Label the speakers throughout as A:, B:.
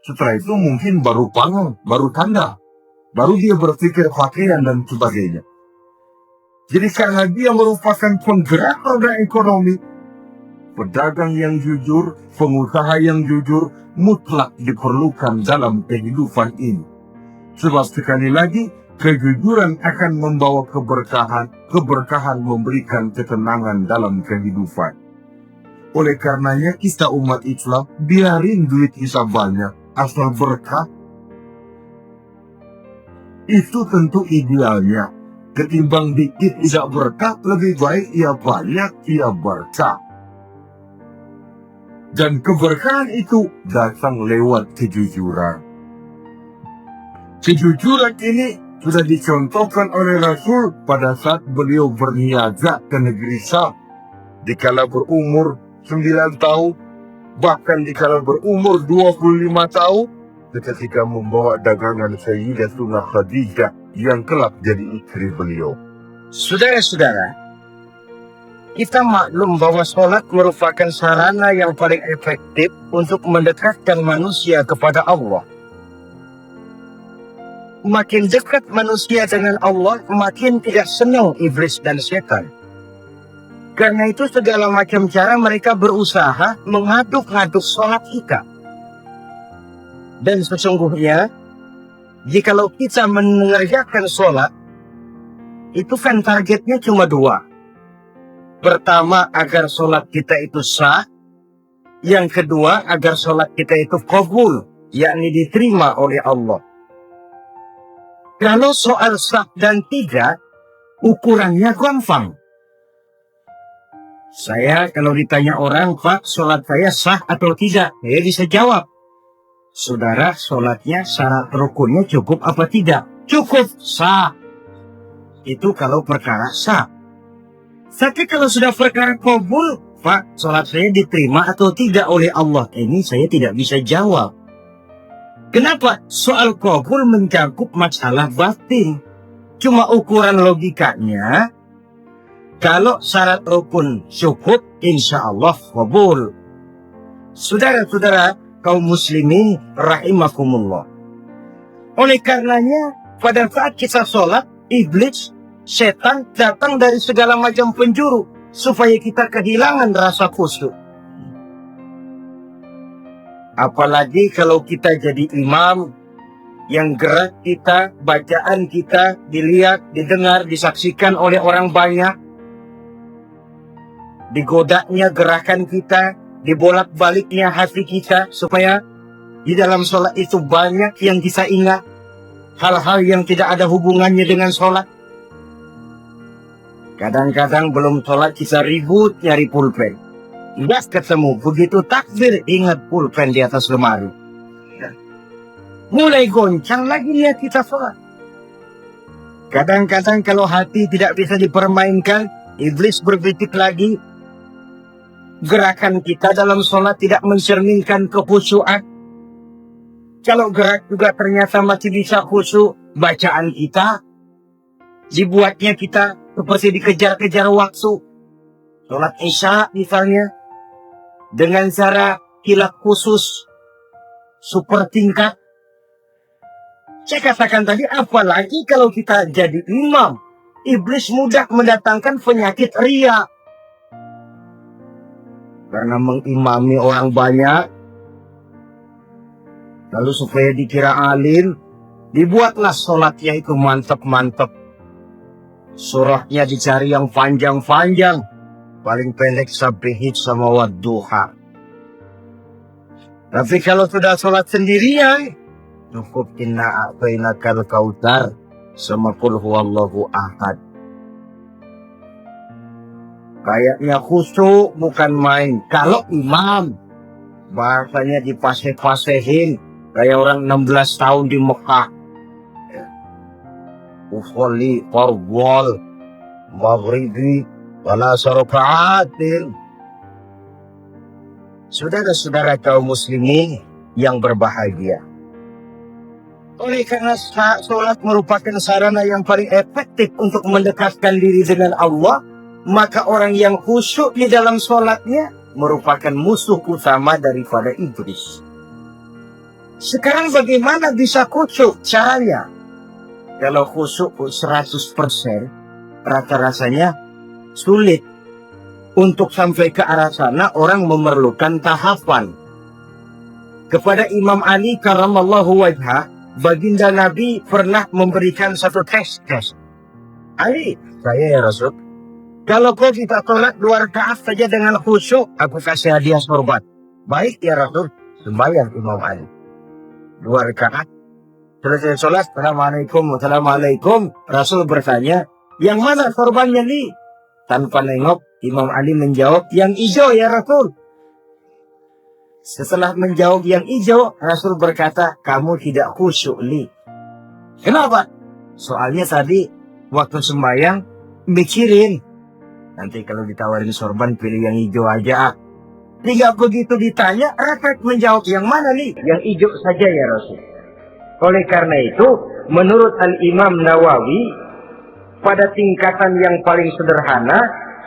A: Setelah itu mungkin baru pangan, baru tanda, baru dia berpikir pakaian dan sebagainya. Jadi karena dia merupakan penggerak roda ekonomi, pedagang yang jujur, pengusaha yang jujur, mutlak diperlukan dalam kehidupan ini. Sebab sekali lagi, kejujuran akan membawa keberkahan, keberkahan memberikan ketenangan dalam kehidupan. Oleh karenanya kita umat Islam, biarin duit kita banyak, asal berkah. Itu tentu idealnya. Ketimbang dikit tidak berkah, lebih baik ia banyak, ia berkah. Dan keberkahan itu datang lewat kejujuran. Kejujuran ini sudah dicontohkan oleh Rasul pada saat beliau berniaga ke negeri Syam. Dikala berumur 9 tahun, bahkan dikala berumur 25 tahun, ketika membawa dagangan Sayyidatuna Khadijah yang kelak jadi istri beliau.
B: Saudara-saudara, kita maklum bahwa sholat merupakan sarana yang paling efektif untuk mendekatkan manusia kepada Allah. Makin dekat manusia dengan Allah, makin tidak senang iblis dan setan. Karena itu segala macam cara mereka berusaha mengaduk-aduk sholat kita. Dan sesungguhnya, jikalau kita mengerjakan sholat, itu kan targetnya cuma 2. Pertama, agar sholat kita itu sah. Yang kedua, agar sholat kita itu qabul, yakni diterima oleh Allah. Kalau soal sah dan tidak, ukurannya gampang. Saya kalau ditanya orang, Pak, sholat saya sah atau tidak? Saya bisa jawab. Saudara, sholatnya syarat rukunnya cukup apa tidak? Cukup, sah. Itu kalau perkara sah. Tapi kalau sudah perkara qabul, Pak, sholat saya diterima atau tidak oleh Allah? Ini saya tidak bisa jawab. Kenapa? Soal qabul mencakup masalah batin. Cuma ukuran logikanya, kalau syarat rukun cukup, insya Allah qabul. Saudara-saudara kaum muslimin rahimakumullah. Oleh karenanya, pada saat kita sholat, iblis, setan datang dari segala macam penjuru supaya kita kehilangan rasa khusyuk. Apalagi kalau kita jadi imam yang gerak kita, bacaan kita dilihat, didengar, disaksikan oleh orang banyak. Digodanya gerakan kita, dibolak-baliknya hati kita, supaya di dalam sholat itu banyak yang kita ingat. Hal-hal yang tidak ada hubungannya dengan sholat. Kadang-kadang belum sholat kita ribut nyari pulpen. Nggak ketemu, begitu takbir ingat pulpen di atas lemari. Mulai goncang lagi lihat kita sholat. Kadang-kadang kalau hati tidak bisa dipermainkan, iblis berbisik lagi. Gerakan kita dalam sholat tidak mencerminkan kekhusyuan. Kalau gerak juga ternyata masih bisa khusyuk, bacaan kita dibuatnya kita seperti dikejar-kejar waktu. Sholat Isya misalnya, dengan cara kilat khusus, super tingkat. Saya katakan tadi, apalagi kalau kita jadi imam, iblis mudah mendatangkan penyakit riya. Karena mengimami orang banyak, lalu supaya dikira alim, dibuatlah sholatnya itu mantap-mantap. Surahnya dicari yang panjang-panjang, paling pendek sabihid sama wadduha. Tapi kalau sudah sholat sendirian, cukup inna a'tainakal kautsar sama qul huwallahu ahad. Kayaknya khusyuk bukan main. Kalau imam, bahasanya dipaseh-pasehin kayak orang 16 tahun di Mekah. Usolli fardhal maghribi wala sarokaatin. Saudara-saudara kaum muslimin yang berbahagia, oleh karena sholat merupakan sarana yang paling efektif untuk mendekatkan diri dengan Allah, maka orang yang khusyuk di dalam sholatnya merupakan musuh utama daripada iblis. Sekarang bagaimana bisa khusyuk caranya? Kalau khusyuk 100%, rasa-rasanya sulit. Untuk sampai ke arah sana, orang memerlukan tahapan. Kepada Imam Ali karramallahu wajhah, baginda Nabi pernah memberikan satu tes. Ali, saya ya Rasul, kalau kau kita sholat 2 rakaat saja dengan khusyuk, aku kasih hadiah sorban. Baik ya Rasul, sembahyang Imam Ali. 2 rakaat, selesai sholat, Assalamualaikum. Rasul bertanya, yang mana sorbannya li? Tanpa nengok, Imam Ali menjawab, yang hijau ya Rasul. Setelah menjawab yang hijau, Rasul berkata, kamu tidak khusyuk li. Kenapa? Soalnya tadi waktu sembahyang mikirin, nanti kalau ditawarin sorban pilih yang hijau aja. Tidak begitu ditanya, refleks menjawab yang mana li? Yang hijau saja ya Rasul. Oleh karena itu, menurut Al-Imam Nawawi, pada tingkatan yang paling sederhana,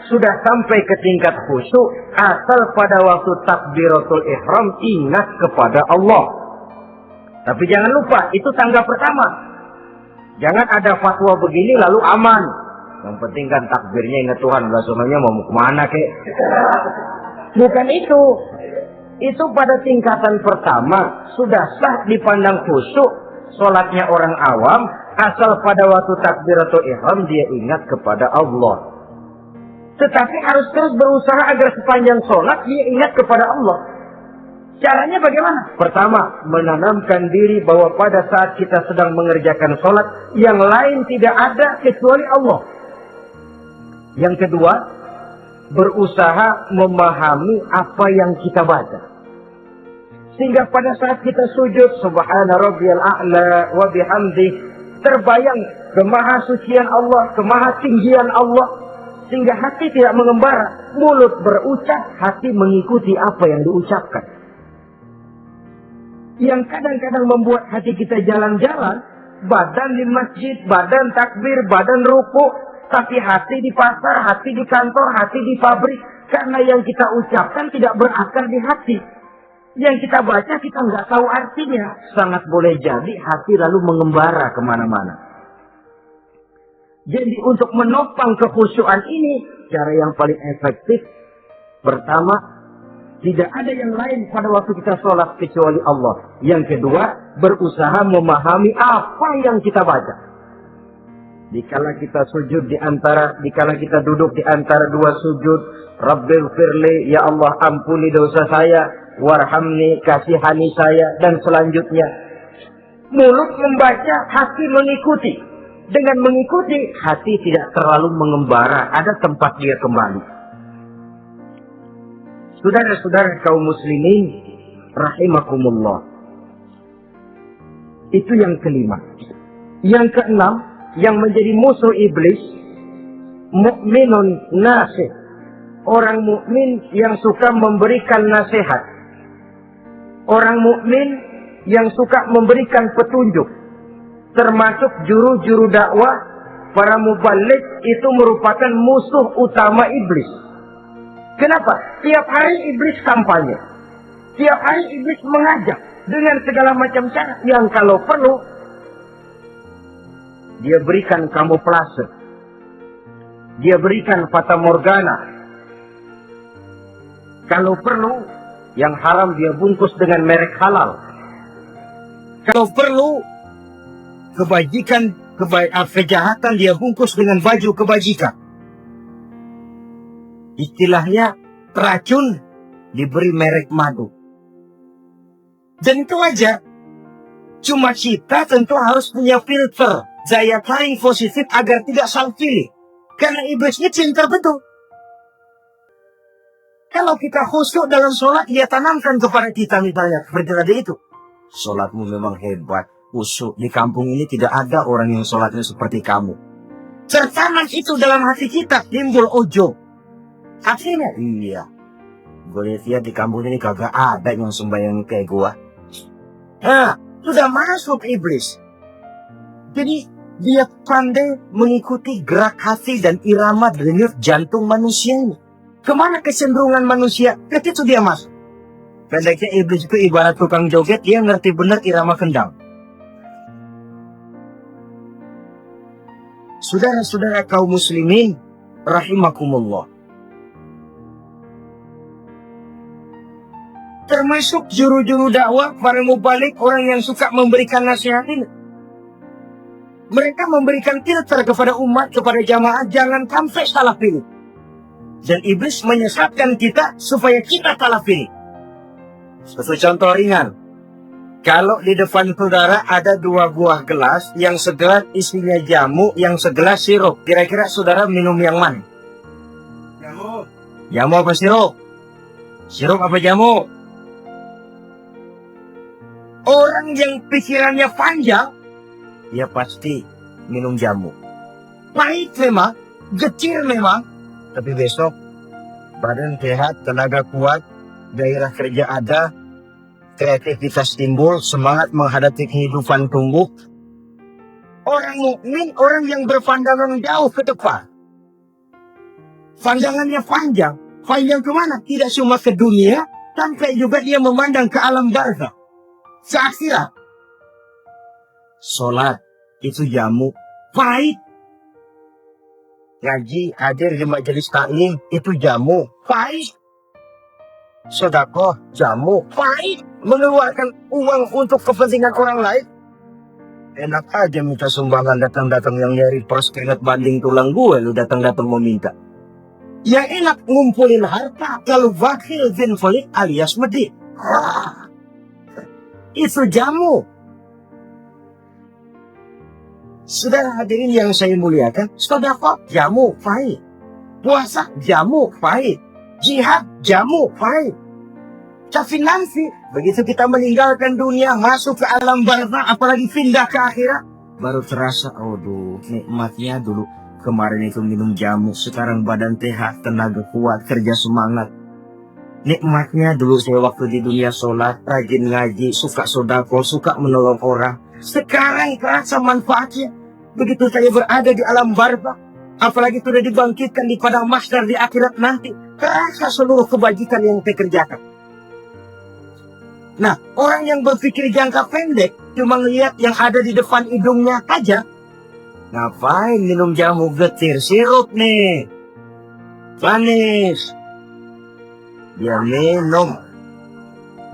B: sudah sampai ke tingkat khusyuk, asal pada waktu takbiratul ihram ingat kepada Allah. Tapi jangan lupa, itu tangga pertama. Jangan ada fatwa begini lalu aman. Yang penting kan takbirnya ingat Tuhan, langsungnya mau kemana kek. Bukan itu. Itu pada tingkatan pertama, sudah sah dipandang khusyuk, sholatnya orang awam, asal pada waktu takbiratul ihram dia ingat kepada Allah. Tetapi harus terus berusaha agar sepanjang sholat dia ingat kepada Allah. Caranya bagaimana? Pertama, menanamkan diri bahwa pada saat kita sedang mengerjakan sholat, yang lain tidak ada kecuali Allah. Yang kedua, berusaha memahami apa yang kita baca. Sehingga pada saat kita sujud, Subhana Rabbiyal A'la wa bihamdih, terbayang kemahasucian Allah, kemahatinggian Allah. Sehingga hati tidak mengembara, mulut berucap, hati mengikuti apa yang diucapkan. Yang kadang-kadang membuat hati kita jalan-jalan, badan di masjid, badan takbir, badan ruku, tapi hati di pasar, hati di kantor, hati di pabrik. Karena yang kita ucapkan tidak berakar di hati. Yang kita baca kita nggak tahu artinya. Sangat boleh jadi hati lalu mengembara kemana-mana. Jadi untuk menopang kekhusyuan ini, cara yang paling efektif, pertama, tidak ada yang lain pada waktu kita sholat kecuali Allah. Yang kedua, berusaha memahami apa yang kita baca. Dikala kita sujud dikala kita duduk di antara 2 sujud, Rabbighfirli, ya Allah ampuni dosa saya, warhamni, kasihani saya, dan selanjutnya. Mulut membaca, hati mengikuti. Dengan mengikuti, hati tidak terlalu mengembara, ada tempat dia kembali. Saudara-saudara kaum muslimin, rahimakumullah. Itu yang kelima. Yang keenam, yang menjadi musuh iblis, mukminun nasih. Orang mukmin yang suka memberikan nasihat. Orang mukmin yang suka memberikan petunjuk. Termasuk juru-juru dakwah, para mubalik itu merupakan musuh utama iblis. Kenapa? Tiap hari iblis kampanye. Tiap hari iblis mengajak dengan segala macam cara yang kalau perlu dia berikan kamuflase. Dia berikan fata morgana. Kalau perlu yang haram dia bungkus dengan merek halal. Kalau perlu kejahatan dia bungkus dengan baju kebajikan. Istilahnya racun diberi merek madu. Dan itu aja. Cuma kita tentu harus punya filter daya tarik positif agar tidak salah pilih. Karena iblisnya cinta betul. Kalau kita khusyuk dalam sholat, dia tanamkan kepada kita misalnya seperti tadi itu. Sholatmu memang hebat. Khusyuk. Di kampung ini tidak ada orang yang sholatnya seperti kamu. Tertanam itu dalam hati kita, timbul ojo. Akhirnya, iya. Gue lihat di kampung ini kagak ada yang sembahyang kayak gua. Nah, sudah masuk iblis. Jadi, dia pandai mengikuti gerak hati dan irama denyut jantung manusia ini. Kemana kecenderungan manusia? Ketika itu dia masuk. Pendeknya iblis itu ibarat tukang joget, dia ngerti benar irama kendang. Saudara-saudara kaum muslimin rahimakumullah. Termasuk juru-juru dakwah, para mubalik, orang yang suka memberikan nasihat ini. Mereka memberikan filter kepada umat, kepada jamaah, jangan sampai salah pilih. Dan iblis menyesatkan kita supaya kita salah pilih. Satu contoh ringan. Kalau di depan saudara ada 2 buah gelas, yang segelas isinya jamu, yang segelas sirup. Kira-kira saudara minum yang mana? Jamu. Jamu apa sirup? Sirup apa jamu? Orang yang pikirannya panjang, dia pasti minum jamu. Pahit memang, getir memang, tapi besok badan sehat, tenaga kuat, gairah kerja ada, kreativitas timbul, semangat menghadapi kehidupan tumbuh. Orang mukmin, orang yang berpandangan jauh ke depan. Pandangannya panjang. Panjang kemana? Tidak cuma ke dunia, sampai juga dia memandang ke alam barzakh, ke akhirat. Sholat itu jamu, pahit. Ngaji, hadir di majelis taklim itu jamu, pahit. Sedekah, jamu, pahit. Mengeluarkan uang untuk kepentingan orang lain, enak aja minta sumbangan, datang-datang yang nyari pers keringat banding tulang gue, lu datang-datang mau minta. Yang enak ngumpulin harta, kalau wakil bin Khalid alias medit. Itu jamu. Saudara hadirin yang saya muliakan, sedekah jamu, pahit. Puasa jamu, pahit. Jihad jamu, pahit. Tapi nanti begitu kita meninggalkan dunia, masuk ke alam barzakh, apalagi pindah ke akhirat, baru terasa, aduh, nikmatnya dulu kemarin itu minum jamu, sekarang badan sehat, tenaga kuat, kerja semangat. Nikmatnya dulu saya waktu di dunia sholat, rajin ngaji, suka sedekah, suka menolong orang. Sekarang terasa manfaatnya. Begitu saya berada di alam barzakh, apalagi sudah dibangkitkan di padang mahsyar di akhirat nanti, terasa seluruh kebajikan yang saya kerjakan. Nah, orang yang berpikir jangka pendek, cuma ngelihat yang ada di depan hidungnya aja. Ngapain minum jamu getir, sirup nih, manis. Dia minum,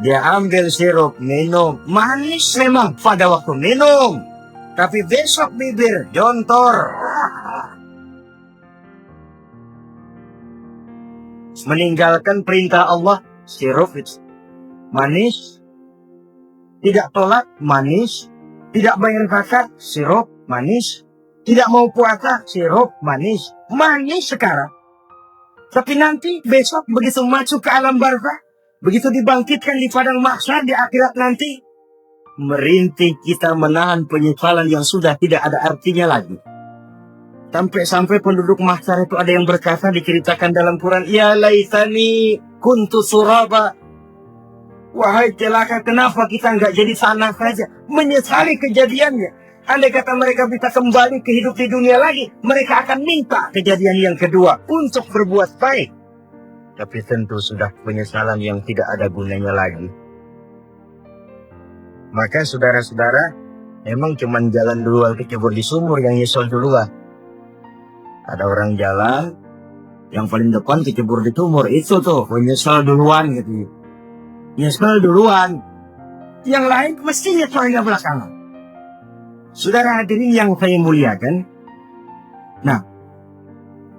B: dia ambil sirup, minum. Manis memang pada waktu minum, tapi besok bibir jontor. Meninggalkan perintah Allah, sirup itu manis. Tidak tolak, manis. Tidak bayar zakat, sirup, manis. Tidak mau puasa, sirup, manis. Manis sekarang. Tapi nanti besok begitu masuk ke alam barzakh, begitu dibangkitkan di padang mahsyar di akhirat nanti, merintih kita menahan penyesalan yang sudah tidak ada artinya lagi. Sampai-sampai penduduk mahsyar itu ada yang berkata, diceritakan dalam Quran, ya laitani kuntu suraba. Wahai celaka, kenapa kita nggak jadi tanah saja? Menyesali kejadiannya. Andai kata mereka bisa kembali ke hidup di dunia lagi, mereka akan minta kejadian yang kedua untuk berbuat baik. Tapi tentu sudah penyesalan yang tidak ada gunanya lagi. Maka saudara-saudara, emang cuman jalan duluan kecebur di sumur yang nyesel duluan. Ada orang jalan, yang paling depan kecebur di sumur, itu tuh menyesal duluan gitu. Nyesel duluan. Yang lain mesti nyeselnya belakangan. Saudara hadirin yang saya muliakan. Nah,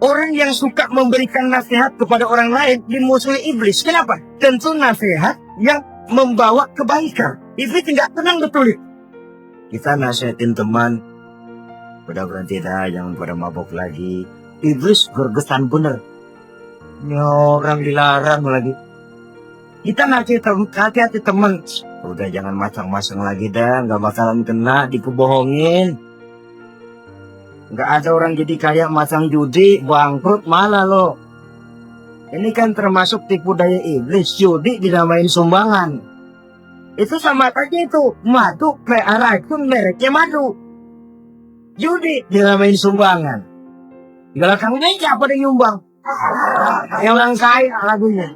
B: orang yang suka memberikan nasihat kepada orang lain dimusuhi iblis. Kenapa? Tentu nasihat yang membawa kebaikan. Iblis tidak tenang betul. Kita nasihatin teman, udah berhenti dah, jangan pada mabok lagi. Iblis gergesan bener. Ini orang dilarang lagi. Kita hati-hati teman, udah jangan masang-masang lagi dah, nggak bakalan kena, dikebohongin. Nggak ada orang jadi kaya masang judi, bangkrut malah lo. Ini kan termasuk tipu daya iblis, judi dinamain sumbangan. Itu sama aja itu, madu, racun mereknya madu. Judi dinamain sumbangan. Belakangnya siapa yang nyumbang? Yang orang kaya lagunya.